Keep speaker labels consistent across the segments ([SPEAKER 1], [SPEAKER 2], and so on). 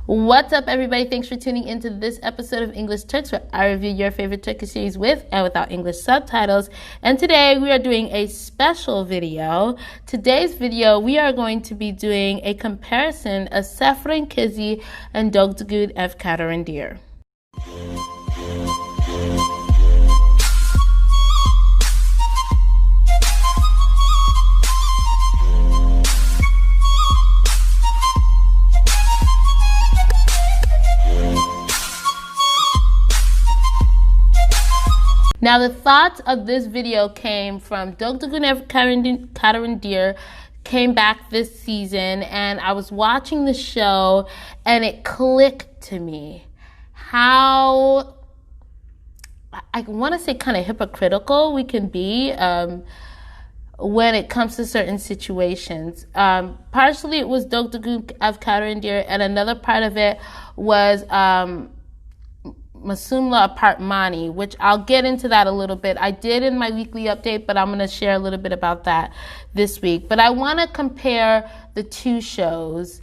[SPEAKER 1] What's up, everybody? Thanks for tuning into this episode of English Turks, where I review your favorite Turkish series with and without English subtitles. And today we are doing a special video. Today's video, we are going to be doing a comparison of Sefirin Kizi and Dogdugun Ev Kaderindir. Now, the thoughts of this video came from Dogdugun Ev Kaderindir, came back this season, and I was watching the show, and it clicked to me how, I want to say, kind of hypocritical we can be when it comes to certain situations. Partially, it was Dogdugun Ev Kaderindir, and another part of it was Masumla Apartmani, which I'll get into that a little bit. I did in my weekly update, but I'm going to share a little bit about that this week. But I want to compare the two shows,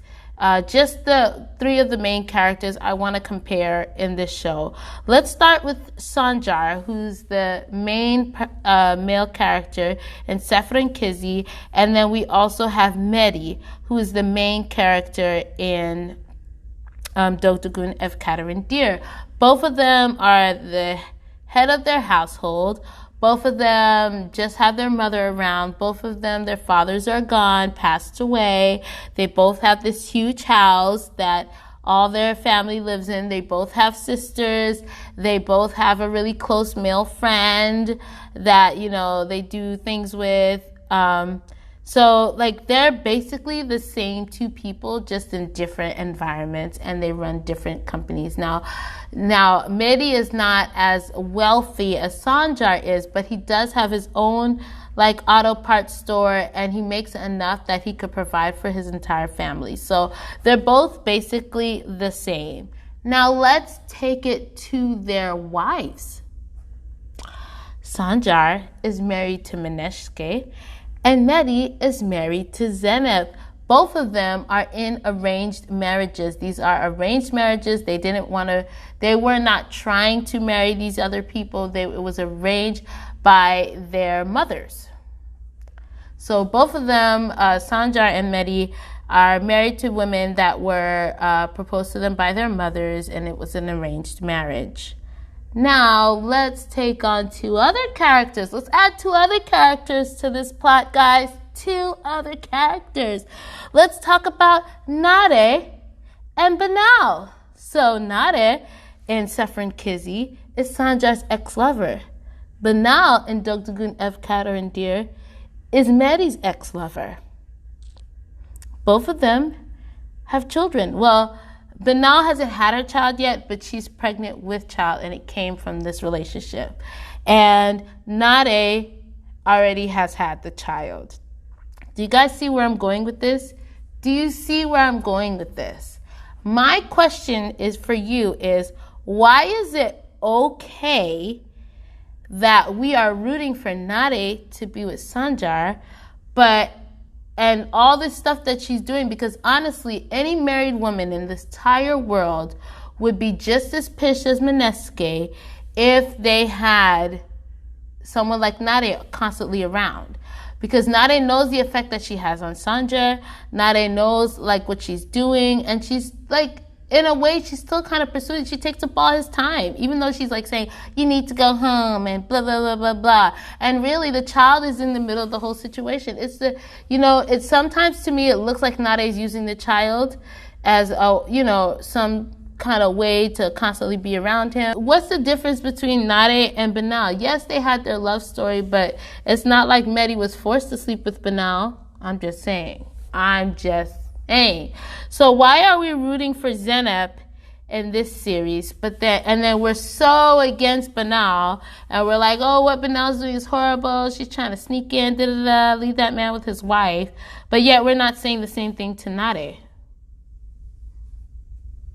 [SPEAKER 1] just the three of the main characters I want to compare in this show. Let's start with Sancar, who's the main male character in Sefirin Kizi, and then we also have Mehdi, who is the main character in Dogdugun Ev Kaderindir. Both of them are the head of their household. Both of them just have their mother around. Both of them, their fathers are gone, passed away. They both have this huge house that all their family lives in. They both have sisters. They both have a really close male friend that, you know, they do things with. So, like, they're basically the same two people, just in different environments, and they run different companies. Now, Mehdi is not as wealthy as Sancar is, but he does have his own, like, auto parts store, and he makes enough that he could provide for his entire family. So, they're both basically the same. Now, let's take it to their wives. Sancar is married to Mineshke, and Mehdi is married to Zeynep. Both of them are in arranged marriages. These are arranged marriages. They were not trying to marry these other people. It was arranged by their mothers. So both of them, Sancar and Mehdi, are married to women that were proposed to them by their mothers, and it was an arranged marriage. Now, let's take on two other characters. Let's add two other characters to this plot, guys. Two other characters. Let's talk about Nade and Banal. So, Nade in Sefirin Kizi is Sancar's ex-lover. Banal in Dogdugun Ev Kaderindir is Mehdi's ex-lover. Both of them have children. Well, Banal hasn't had her child yet, but she's pregnant with child, and it came from this relationship. And Nade already has had the child. Do you guys see where I'm going with this? Do you see where I'm going with this? My question is for you is, why is it okay that we are rooting for Nade to be with Sancar, and all this stuff that she's doing? Because honestly, any married woman in this entire world would be just as pissed as Mineshke if they had someone like Nade constantly around. Because Nade knows the effect that she has on Sancar. Nade knows, like, what she's doing. And she's, like, in a way, she's still kind of pursuing. She takes up all his time, even though she's like saying, you need to go home and blah, blah, blah, blah, blah. And really, the child is in the middle of the whole situation. It's sometimes to me, it looks like Nade is using the child as some kind of way to constantly be around him. What's the difference between Nade and Banal? Yes, they had their love story, but it's not like Mehdi was forced to sleep with Banal. I'm just saying. So why are we rooting for Zeynep in this series? And then we're so against Banal, and we're like, oh, what Banal's doing is horrible. She's trying to sneak in, leave that man with his wife. But yet we're not saying the same thing to Nade.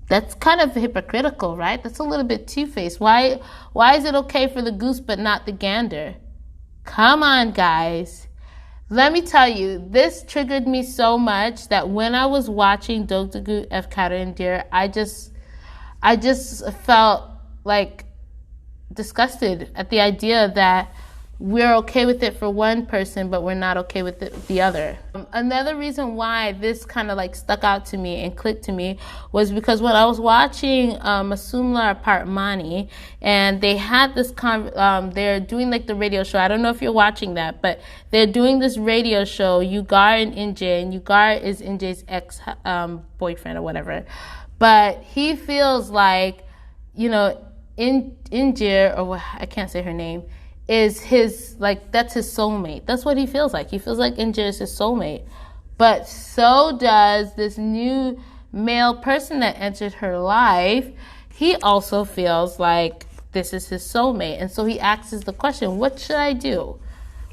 [SPEAKER 1] That's kind of hypocritical, right? That's a little bit two-faced. Why is it okay for the goose but not the gander? Come on, guys. Let me tell you, this triggered me so much that when I was watching Dogdugun Ev Kaderindir, I just felt like disgusted at the idea that we're okay with it for one person, but we're not okay with it with the other. Another reason why this kind of like stuck out to me and clicked to me was because when I was watching Masumla Apartmani, and they had this they're doing like the radio show. I don't know if you're watching that, but they're doing this radio show, Yugar and Inje, and Yugar is Inje's ex boyfriend or whatever. But he feels like, you know, Inje, or I can't say her name, is his, like, that's his soulmate. That's what he feels like. He feels like Inje is his soulmate. But so does this new male person that entered her life. He also feels like this is his soulmate. And so he asks the question, what should I do?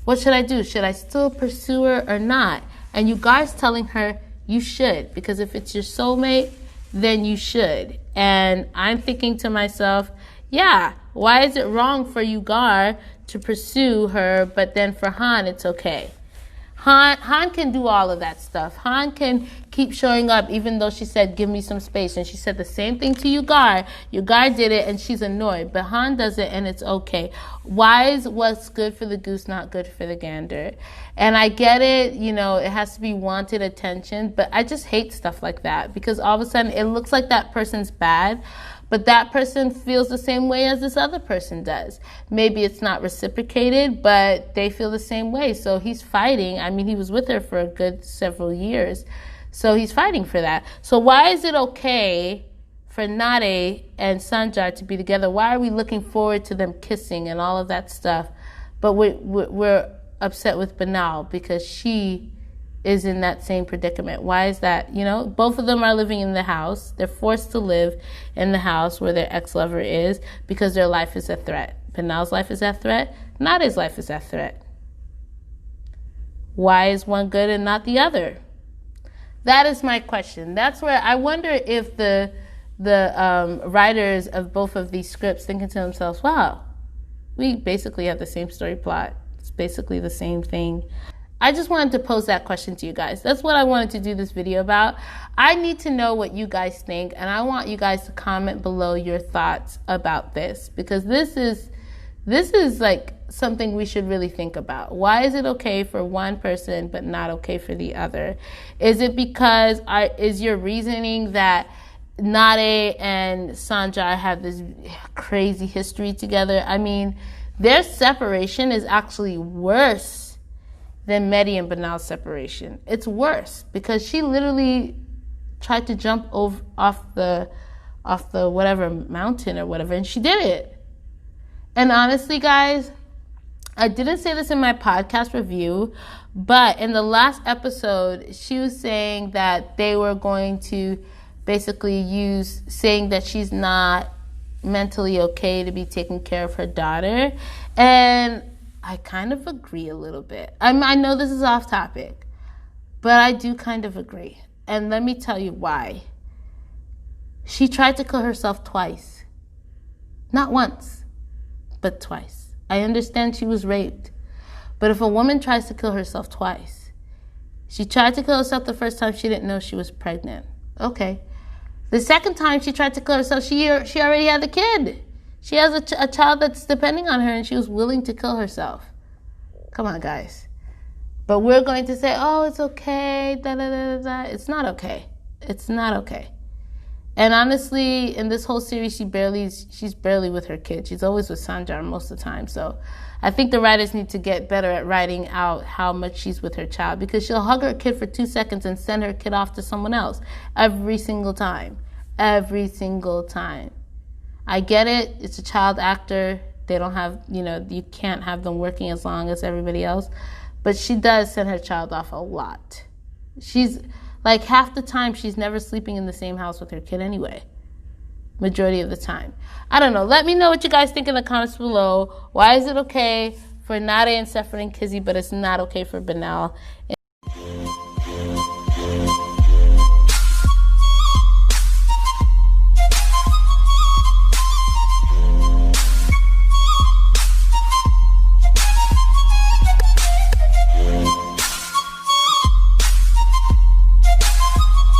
[SPEAKER 1] What should I do? Should I still pursue her or not? And you guys telling her you should, because if it's your soulmate, then you should. And I'm thinking to myself, yeah, why is it wrong for Yugar to pursue her, but then for Han, it's okay? Han can do all of that stuff. Han can keep showing up even though she said, give me some space. And she said the same thing to Yugar. Yugar did it and she's annoyed. But Han does it and it's okay. Why is what's good for the goose not good for the gander? And I get it, you know, it has to be wanted attention. But I just hate stuff like that because all of a sudden it looks like that person's bad. But that person feels the same way as this other person does. Maybe it's not reciprocated, but they feel the same way. So he's fighting. I mean, he was with her for a good several years. So he's fighting for that. So why is it okay for Nade and Sanjar to be together? Why are we looking forward to them kissing and all of that stuff? But we're upset with Banal because she is in that same predicament. Why is that? You know, both of them are living in the house. They're forced to live in the house where their ex-lover is because their life is a threat. Banal's life is a threat. Nade's life is a threat. Why is one good and not the other? That is my question. That's where I wonder if the writers of both of these scripts thinking to themselves, wow, we basically have the same story plot. It's basically the same thing. I just wanted to pose that question to you guys. That's what I wanted to do this video about. I need to know what you guys think, and I want you guys to comment below your thoughts about this, because this is like something we should really think about. Why is it okay for one person but not okay for the other? Is it because is your reasoning that Nade and Sanjar have this crazy history together? I mean, their separation is actually worse than Mehdi and Banal's separation. It's worse because she literally tried to jump off the whatever mountain or whatever, and she did it. And honestly, guys, I didn't say this in my podcast review, but in the last episode, she was saying that they were going to basically saying that she's not mentally okay to be taking care of her daughter. And I kind of agree a little bit. I know this is off topic, but I do kind of agree. And let me tell you why. She tried to kill herself twice. Not once, but twice. I understand she was raped. But if a woman tries to kill herself twice, she tried to kill herself the first time she didn't know she was pregnant. Okay. The second time she tried to kill herself, she already had the kid. She has a child that's depending on her, and she was willing to kill herself. Come on, guys. But we're going to say, oh, it's okay, da-da-da-da-da. It's not okay. It's not okay. And honestly, in this whole series, she's barely with her kid. She's always with Sanjar most of the time. So I think the writers need to get better at writing out how much she's with her child, because she'll hug her kid for 2 seconds and send her kid off to someone else every single time. Every single time. I get it. It's a child actor. They don't have, you can't have them working as long as everybody else. But she does send her child off a lot. She's, like, half the time, she's never sleeping in the same house with her kid anyway. Majority of the time. I don't know. Let me know what you guys think in the comments below. Why is it okay for Nade and Sefirin Kizi, but it's not okay for Banal?